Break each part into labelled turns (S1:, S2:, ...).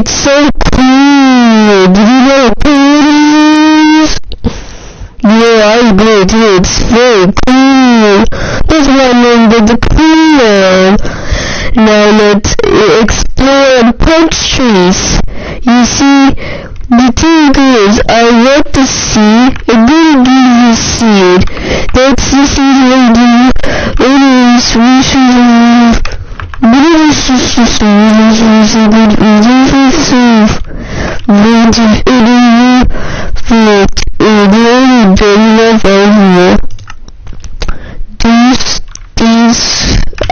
S1: It's so cool. Do you know what cool it is? Yeah, I agree too. It's very cool. That's why I named it the cool one. Now let's explore and punch trees. You see, the thing is, I want the seed. I'm gonna give you a seed. That's the seed lady. Anyways, we should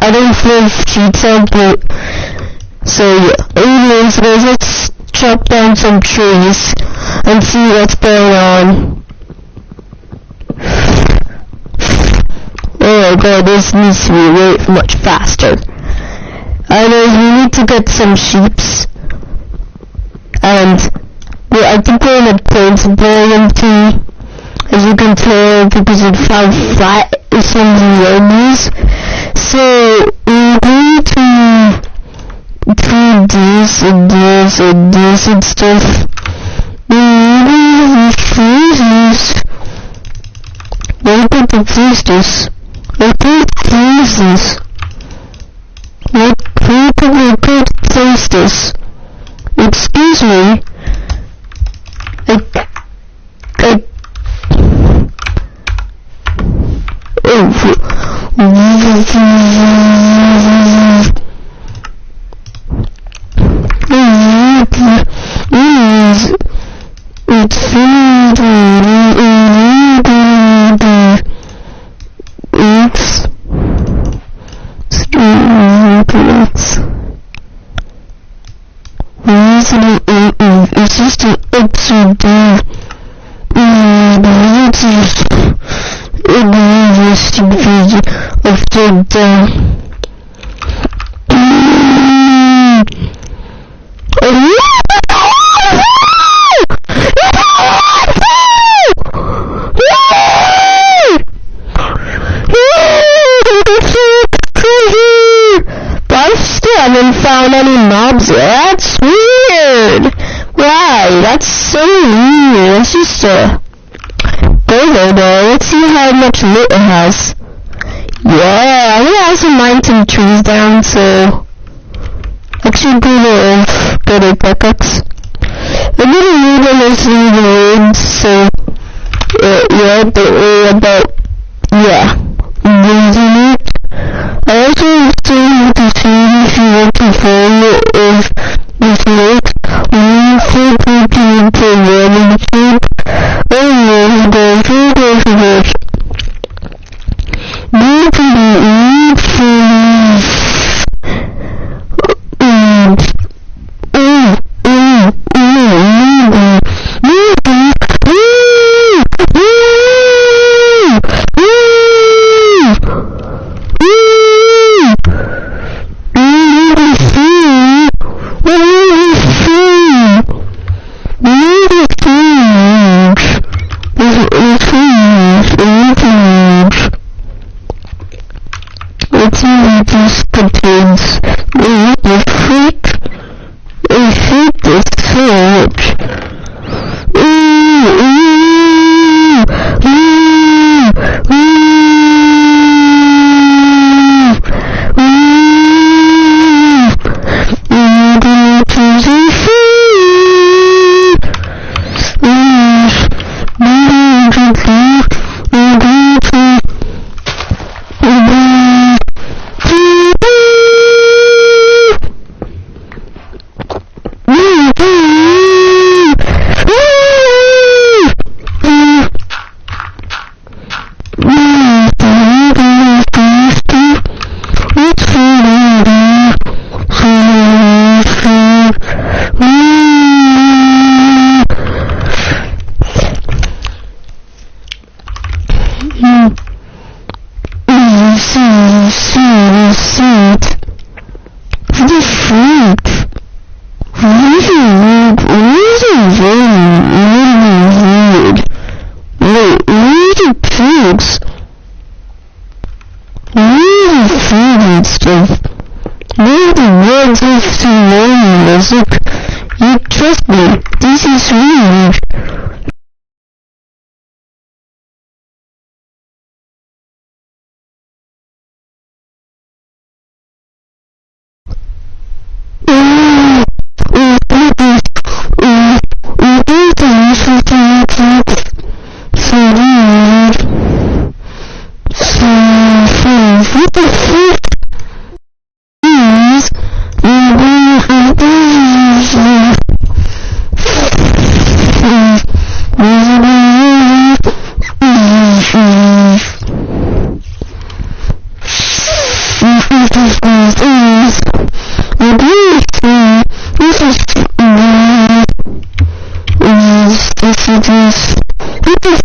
S1: I don't know if sheets out, but so yeah. Anyways, guys, let's chop down some trees and see what's going on. Oh my god, this needs to be way much faster. Anyways, we need to get some sheeps. And yeah, I think we're in a place volume 2. As you can tell, because it found flat some of the enemies. So we're going to do this and this and this and stuff. Maybe freeze this. We're going to freeze this. We're going to freeze this. We're going to freeze this. Excuse me. It's just an upside down. Interesting video upside down. But I still haven't found any mobs yet. That's weird. Wow, that's so weird. It's just a burger though. Let's see how much loot it has. Yeah, I'm gonna have some mountain trees down, so actually go to pickaxe. I'm gonna need them as the woods, so yeah, don't worry about losing it. I also still want to see if you want to follow if this looks we think we can into running shape. Anyways, guys, thank you so much. Need to be this contains the freak. I hate this so much. trust me, this is weird. What the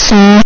S1: fuck?